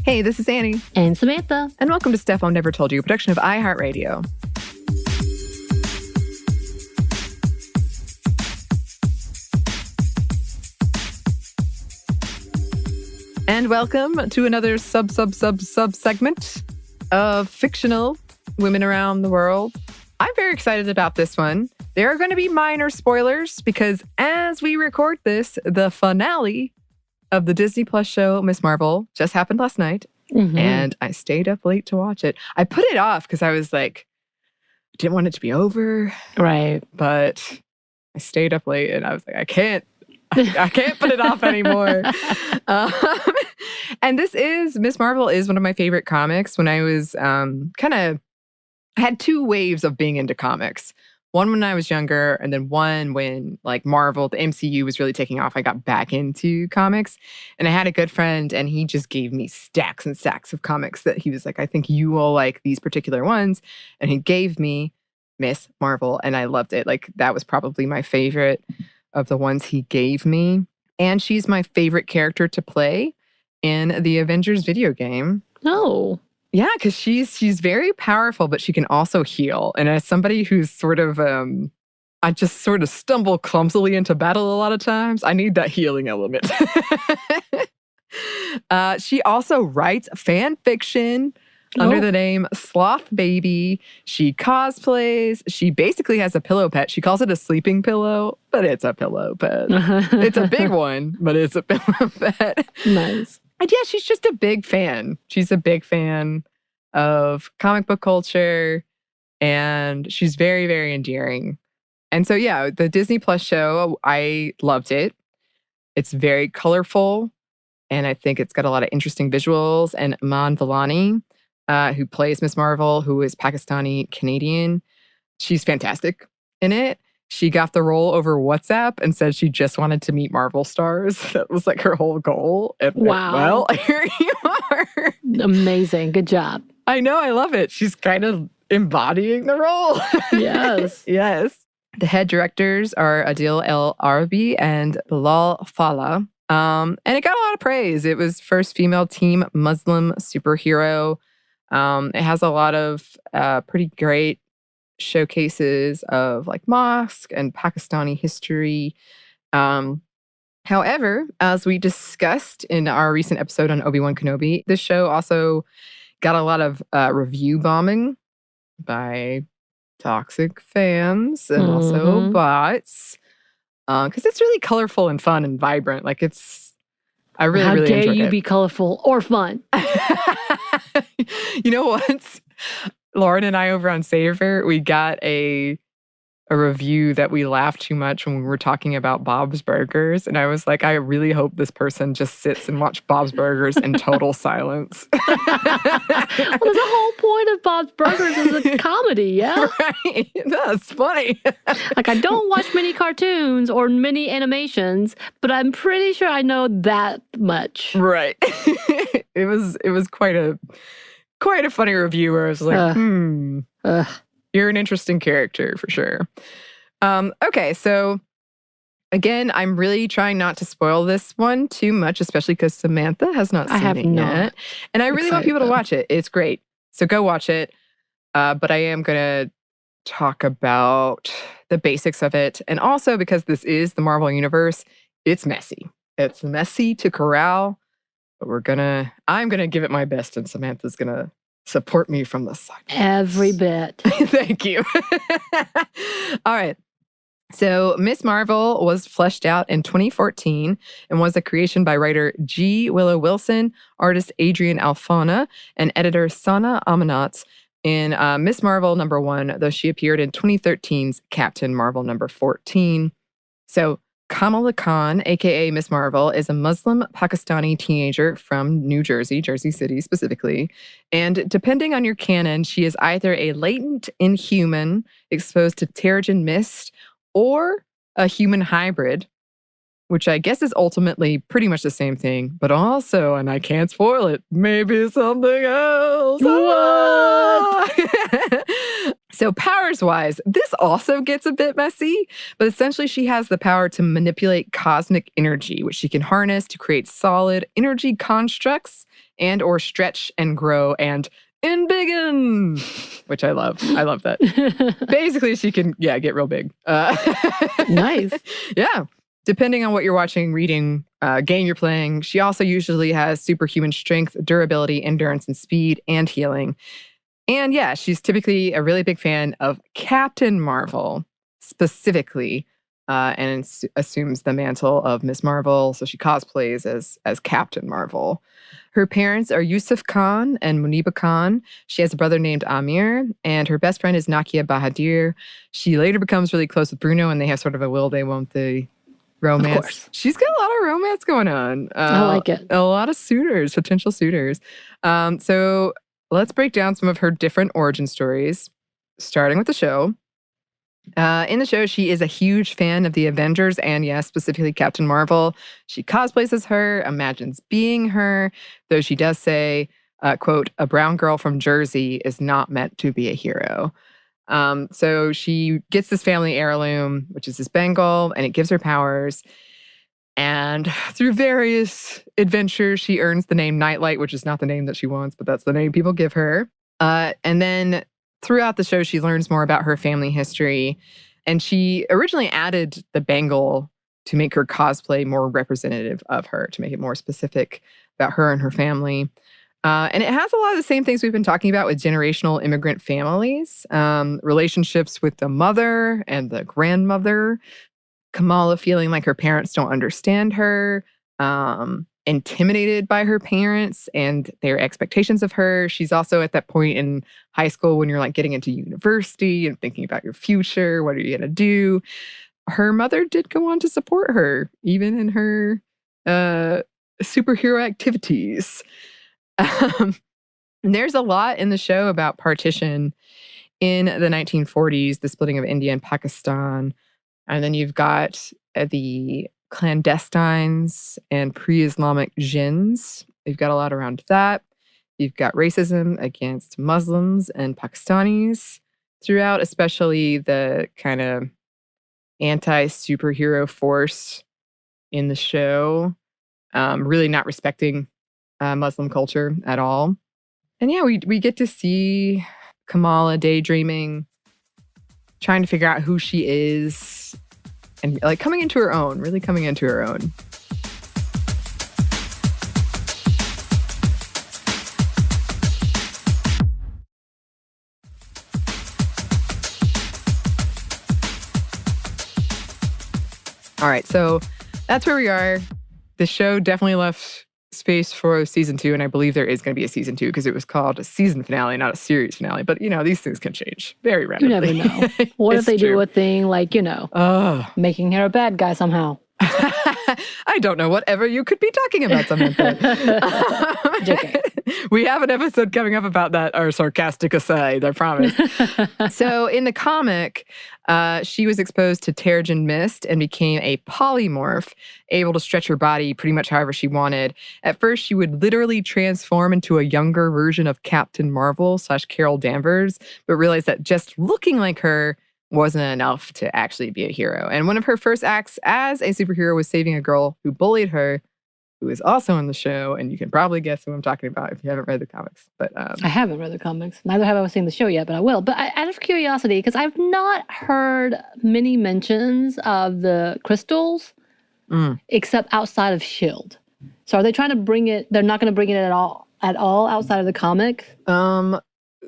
Hey, this is Anney. And Samantha. And welcome to Stuff Mom Never Told You, a production of iHeartRadio. And welcome to another sub segment of fictional women around the world. I'm very excited about this one. There are going to be minor spoilers because as we record this, the finale of the Disney Plus show, Ms. Marvel, just happened last night. Mm-hmm. And I stayed up late to watch it. I put it off because I was like, didn't want it to be over. Right. But I stayed up late and I was like, I can't put it off anymore. And Ms. Marvel is one of my favorite comics. When I was I had two waves of being into comics. One when I was younger, and then one when Marvel, the MCU was really taking off. I got back into comics, and I had a good friend, and he just gave me stacks and stacks of comics that he was like, I think you will like these particular ones. And he gave me Ms. Marvel, and I loved it. That was probably my favorite of the ones he gave me. And she's my favorite character to play in the Avengers video game. Oh. Yeah, because she's very powerful, but she can also heal. And as somebody who's sort of, I just sort of stumble clumsily into battle a lot of times, I need that healing element. She also writes fan fiction under the name Sloth Baby. She cosplays. She basically has a pillow pet. She calls it a sleeping pillow, but it's a pillow pet. It's a big one, but it's a pillow pet. Nice. And yeah, she's just a big fan. She's a big fan of comic book culture, and she's very, very endearing. And so, yeah, the Disney Plus show, I loved it. It's very colorful, and I think it's got a lot of interesting visuals. And Iman Vellani, who plays Ms. Marvel, who is Pakistani-Canadian, she's fantastic in it. She got the role over WhatsApp and said she just wanted to meet Marvel stars. That was her whole goal. And, wow. Well, here you are. Amazing. Good job. I know. I love it. She's kind of embodying the role. Yes. Yes. The head directors are Adil El Arabi and Bilal Fallah. And it got a lot of praise. It was first female teen Muslim superhero. It has a lot of pretty great showcases of mosque and Pakistani history. However, as we discussed in our recent episode on Obi-Wan Kenobi, this show also got a lot of review bombing by toxic fans and also bots because it's really colorful and fun and vibrant. I really How really dare enjoyed you it. be colorful or fun? You know what? Lauren and I over on Savor, we got a review that we laughed too much when we were talking about Bob's Burgers. And I was like, I really hope this person just sits and watch Bob's Burgers in total silence. Well, the whole point of Bob's Burgers is a comedy, yeah? Right. That's funny. I don't watch many cartoons or many animations, but I'm pretty sure I know that much. Right. It was quite a funny review where I was like, you're an interesting character for sure. Okay, so again, I'm really trying not to spoil this one too much, especially because Samantha has not seen it yet. And I really want people to watch it. It's great. So go watch it. But I am going to talk about the basics of it. And also because this is the Marvel Universe, it's messy. It's messy to corral. But I'm going to give it my best, and Samantha's going to support me from the side. Every bit. Thank you. All right. So Ms. Marvel was fleshed out in 2014 and was a creation by writer G. Willow Wilson, artist Adrian Alfona, and editor Sana Amanat in Ms. Marvel #1, though she appeared in 2013's Captain Marvel #14. So Kamala Khan, aka Ms. Marvel, is a Muslim Pakistani teenager from New Jersey, Jersey City specifically. And depending on your canon, she is either a latent inhuman exposed to Terrigen Mist or a human hybrid, which I guess is ultimately pretty much the same thing, but also, and I can't spoil it, maybe something else. What? So powers-wise, this also gets a bit messy, but essentially she has the power to manipulate cosmic energy, which she can harness to create solid energy constructs and or stretch and grow and embiggen, which I love. I love that. Basically, she can, get real big. Nice. Yeah. Depending on what you're watching, reading, game you're playing, she also usually has superhuman strength, durability, endurance, and speed, and healing. And yeah, she's typically a really big fan of Captain Marvel specifically, and assumes the mantle of Miss Marvel. So she cosplays as Captain Marvel. Her parents are Yusuf Khan and Muniba Khan. She has a brother named Amir, and her best friend is Nakia Bahadir. She later becomes really close with Bruno, and they have sort of a will they, won't they romance. Of course. She's got a lot of romance going on. I like it. A lot of suitors, potential suitors. So let's break down some of her different origin stories, starting with the show. In the show, she is a huge fan of the Avengers and, yes, specifically Captain Marvel. She cosplays as her, imagines being her, though she does say, quote, a brown girl from Jersey is not meant to be a hero. So she gets this family heirloom, which is this bangle, and it gives her powers. And through various adventures, she earns the name Nightlight, which is not the name that she wants, but that's the name people give her. And then throughout the show, she learns more about her family history. And she originally added the bangle to make her cosplay more representative of her, to make it more specific about her and her family. And it has a lot of the same things we've been talking about with generational immigrant families, relationships with the mother and the grandmother, Kamala feeling like her parents don't understand her, intimidated by her parents and their expectations of her. She's also at that point in high school when you're like getting into university and thinking about your future. What are you going to do? Her mother did go on to support her, even in her superhero activities. And there's a lot in the show about partition in the 1940s, the splitting of India and Pakistan. And then you've got the clandestines and pre-Islamic jinns. You've got a lot around that. You've got racism against Muslims and Pakistanis throughout, especially the kind of anti-superhero force in the show, really not respecting Muslim culture at all. And yeah, we get to see Kamala daydreaming, trying to figure out who she is, and like coming into her own, really coming into her own. All right, so that's where we are. The show definitely left space for season 2, and I believe there is going to be a season 2 because it was called a season finale, not a series finale. But, these things can change very rapidly. You never know. What if they do a thing like, making her a bad guy somehow? I don't know. Whatever you could be talking about, Samantha. We have an episode coming up about that, our sarcastic aside, I promise. So in the comic, she was exposed to Terrigen Mist and became a polymorph, able to stretch her body pretty much however she wanted. At first, she would literally transform into a younger version of Captain Marvel / Carol Danvers, but realized that just looking like her wasn't enough to actually be a hero. And one of her first acts as a superhero was saving a girl who bullied her, who is also in the show. And you can probably guess who I'm talking about if you haven't read the comics. But I haven't read the comics. Neither have I seen the show yet, but I will. But out of curiosity, because I've not heard many mentions of the crystals, except outside of S.H.I.E.L.D. So are they trying to bring it? They're not going to bring it at all outside of the comic?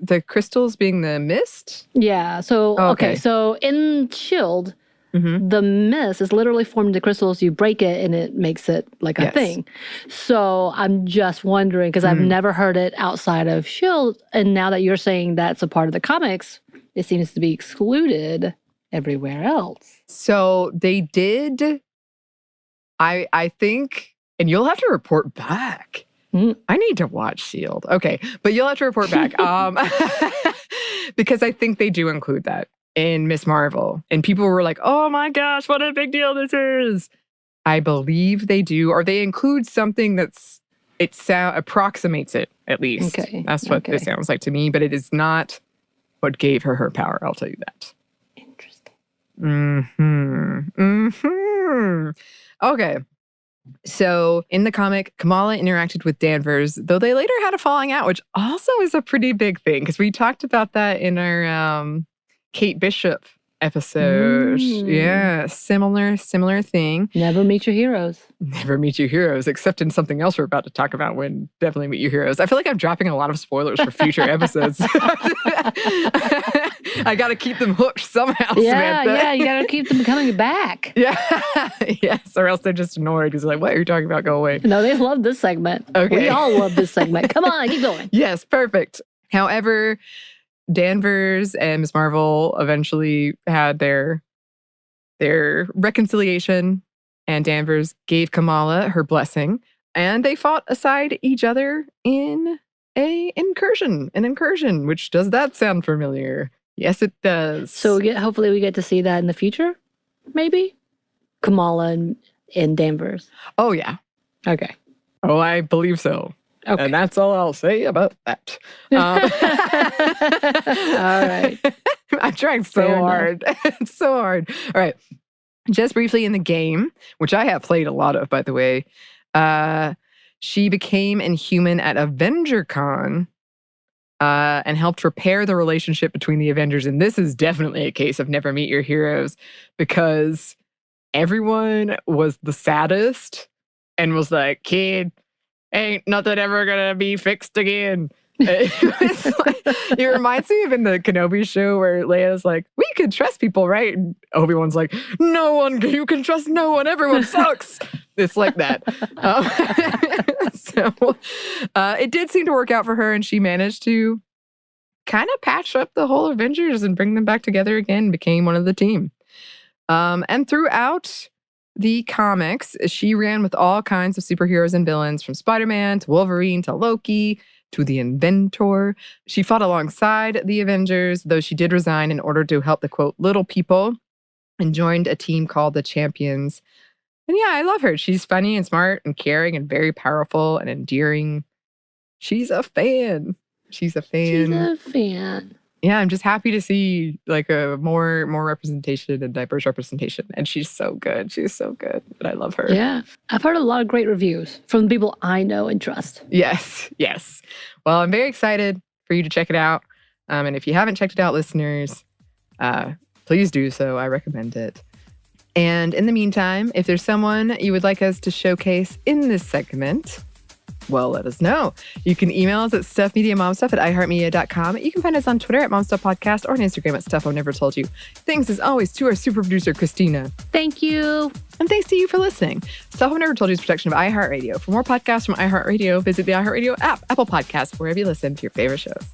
The crystals being the mist? Yeah. So, okay. So in S.H.I.E.L.D., the mist is literally formed into crystals. You break it and it makes it like a thing. So I'm just wondering, because I've never heard it outside of S.H.I.E.L.D. And now that you're saying that's a part of the comics, it seems to be excluded everywhere else. So they did, I think, and you'll have to report back. I need to watch S.H.I.E.L.D. Okay, but you'll have to report back. Because I think they do include that in Miss Marvel. And people were like, oh my gosh, what a big deal this is. I believe they do, or they include something approximates it, at least. Okay. That's what it sounds like to me, but it is not what gave her power. I'll tell you that. Interesting. Okay. So in the comic, Kamala interacted with Danvers, though they later had a falling out, which also is a pretty big thing because we talked about that in our Kate Bishop episode. Yeah, similar thing. Never meet your heroes. Never meet your heroes, except in something else we're about to talk about when Definitely Meet Your Heroes. I feel like I'm dropping a lot of spoilers for future episodes. I got to keep them hooked somehow, Samantha. Yeah, you got to keep them coming back. Yeah, yes, or else they're just annoyed because they're like, what are you talking about? Go away. No, they love this segment. Okay. We all love this segment. Come on, keep going. Yes, perfect. However, Danvers and Ms. Marvel eventually had their reconciliation, and Danvers gave Kamala her blessing, and they fought aside each other in an incursion, which does that sound familiar? Yes, it does. So hopefully we get to see that in the future, maybe? Kamala and Danvers. Oh, yeah. Okay. Oh, I believe so. Okay. And that's all I'll say about that. All right. I'm trying so hard. It's so hard. All right. Just briefly in the game, which I have played a lot of, by the way, she became Inhuman at AvengerCon and helped repair the relationship between the Avengers. And this is definitely a case of Never Meet Your Heroes because everyone was the saddest and was like, kid, ain't nothing ever gonna be fixed again. It reminds me of in the Kenobi show where Leia's like, we can trust people, right? And Obi-Wan's like, you can trust no one, everyone sucks. It's like that. So it did seem to work out for her, and she managed to kind of patch up the whole Avengers and bring them back together again, became one of the team. And throughout the comics, she ran with all kinds of superheroes and villains, from Spider-Man to Wolverine to Loki to the Inventor. She fought alongside the Avengers, though she did resign in order to help the, quote, little people, and joined a team called the Champions. And yeah, I love her. She's funny and smart and caring and very powerful and endearing. She's a fan. She's a fan. Yeah, I'm just happy to see like a more representation and diverse representation. And she's so good. She's so good. And I love her. Yeah. I've heard a lot of great reviews from people I know and trust. Yes. Well, I'm very excited for you to check it out. And if you haven't checked it out, listeners, please do so. I recommend it. And in the meantime, if there's someone you would like us to showcase in this segment, well, let us know. You can email us at stuffmediamomstuff@iheartmedia.com. You can find us on Twitter at momstuffpodcast or on Instagram at Stuff I've Never Told You. Thanks as always to our super producer, Christina. Thank you. And thanks to you for listening. Stuff I've Never Told You is a production of iHeartRadio. For more podcasts from iHeartRadio, visit the iHeartRadio app, Apple Podcasts, wherever you listen to your favorite shows.